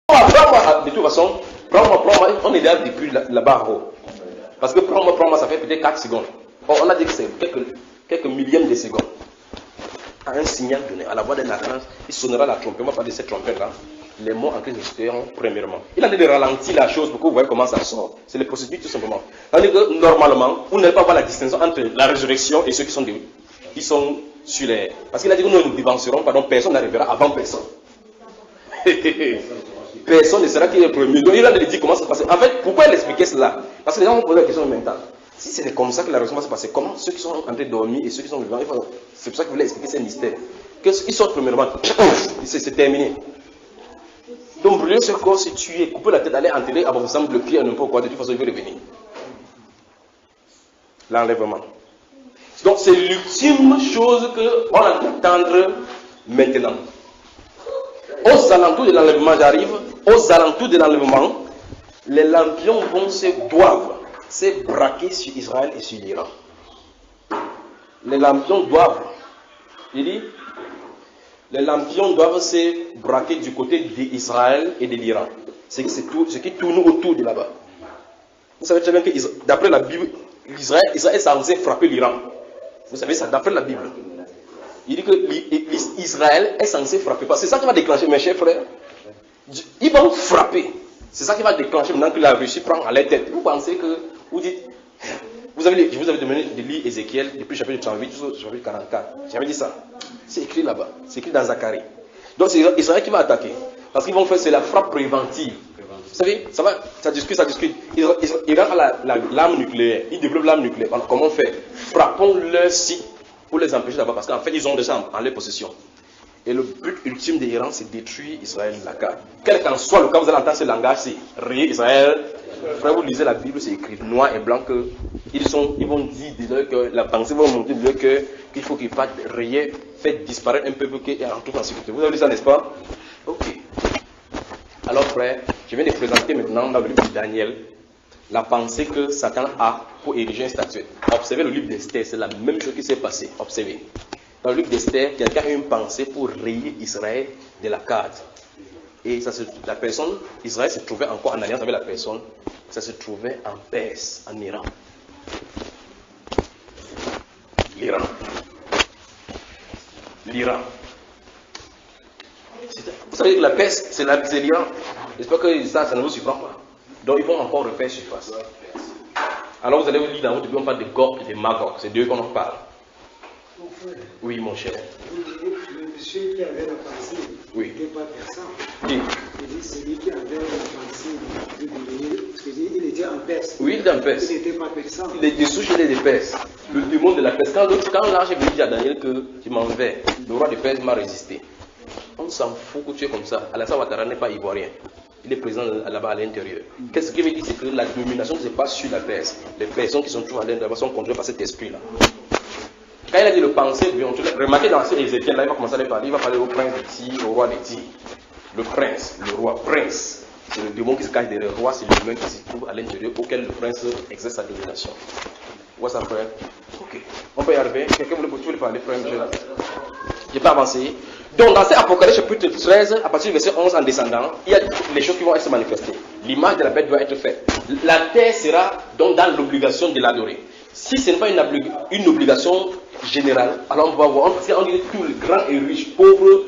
Prends-moi, de toute façon, prends-moi, on est déjà depuis là-bas. Parce que prends-moi, ça fait peut-être 4 secondes. Or, on a dit que c'est quelques millièmes de secondes. À un signal donné, à la voix d'un archange, il sonnera la trompette. On va parler de cette trompette-là. Les mots en Christ seront premièrement. Il a dit de ralentir la chose pour que vous voyez comment ça sort. C'est les procédures tout simplement. Tandis que normalement, vous n'allez pas voir la distinction entre la résurrection et ceux qui sont sur les. Parce qu'il a dit que nous ne dévancerons pas, donc personne n'arrivera avant personne. Personne ne sera qui est le premier. Donc il a dit comment ça se passe. En fait, pourquoi il expliquait cela? Parce que les gens vont poser la question mentale. Si c'est comme ça que la résurrection va se passer, comment ceux qui sont en train de dormir et ceux qui sont vivants, c'est pour ça qu'il voulait expliquer ces mystères. Qu'ils sortent premièrement, c'est terminé. Donc brûler ce corps, si tu es coupé la tête, aller enterrer, avoir ensemble le pied, n'importe quoi, de toute façon il veut revenir. L'enlèvement. Donc c'est l'ultime chose qu'on va attendre maintenant. Aux alentours de l'enlèvement, j'arrive, aux alentours de l'enlèvement, les lampions doivent se braquer sur Israël et sur l'Iran. Les lampions doivent, il dit, les lampions doivent se braquer du côté d'Israël et de l'Iran. C'est ce qui tourne autour de là-bas. Vous savez très bien que d'après la Bible, Israël est censé frapper l'Iran. Vous savez ça, d'après la Bible. Il dit que Israël est censé frapper. Parce que c'est ça qui va déclencher, mes chers frères. Ils vont frapper. C'est ça qui va déclencher maintenant que la Russie prend à la tête. Vous pensez que, vous dites, je vous avais demandé de lire Ézéchiel depuis chapitre 38 jusqu'au chapitre 44. J'avais dit ça. C'est écrit là-bas. C'est écrit dans Zacharie. Donc c'est Israël qui va attaquer. Parce qu'ils vont faire, c'est la frappe préventive. Vous savez, ça discute. Iran a l'arme nucléaire. Ils développent l'arme nucléaire. Alors, comment on fait? Frappons leur site pour les empêcher d'abord. Parce qu'en fait, ils ont déjà en leur possession. Et le but ultime de l'Iran, c'est détruire Israël, la carte. Quel qu'en soit le cas, vous allez entendre ce langage, c'est rayer Israël. Frère, vous lisez la Bible, c'est écrit noir et blanc que ils vont dire de leur que la pensée va monter de leur cœur qu'il faut qu'ils fassent rayer, faire disparaître un peuple qui est en toute en sécurité. Vous avez lu ça, n'est-ce pas? Ok. Alors, frère, je viens de présenter maintenant dans le livre de Daniel la pensée que Satan a pour ériger une statue. Observez le livre d'Esther, c'est la même chose qui s'est passée. Observez. Dans le livre d'Esther, quelqu'un a eu une pensée pour rayer Israël de la carte. Et la personne, Israël se trouvait encore en alliance avec la personne, ça se trouvait en Perse, en Iran. L'Iran. Vous savez que la Perse, c'est l'Iran. J'espère que ça ne vous surprend pas. Donc ils vont encore refaire surface. Alors vous allez vous lire dans votre Bible, on parle de Gog et de Magog. C'est d'eux qu'on en parle. Oui, mon cher. Le monsieur qui avait la pensée n'était pas persan. Qui? Il dit celui qui avait la pensée de devenir, il était en Perse. Oui, il était en Perse. Il n'était pas persan. Il est dessous chez les Perses. Le démon de la Perse. Quand l'ange est venu dire à Daniel que tu m'en vais, le roi de Perse m'a résisté. On s'en fout que tu es comme ça. Alassane Ouattara n'est pas ivoirien. Il est présent là-bas à l'intérieur. Qu'est-ce qu'il veut dire? C'est que la domination ne se passe sur la Perse. Les personnes qui sont toujours à l'intérieur sont contrôlées par cet esprit-là. Quand il a dit le pensée, remarquez dans ce Ézéchiel, là, il va commencer à parler. Il va parler au prince de Tyr, au roi de Tyr. Le prince, le roi, prince. C'est le démon qui se cache derrière le roi, c'est l'humain qui se trouve à l'intérieur auquel le prince exerce sa domination. Où ça, frère? Ok. On peut y arriver. Quelqu'un voulait parler, frère? Je n'ai pas avancé. Donc, dans cet Apocalypse chapitre 13, à partir du verset 11 en descendant, il y a les choses qui vont se manifester. L'image de la bête doit être faite. La terre sera donc dans l'obligation de l'adorer. Si ce n'est pas une obligation générale, alors on va voir, on dit que tous les grands et riches, pauvres,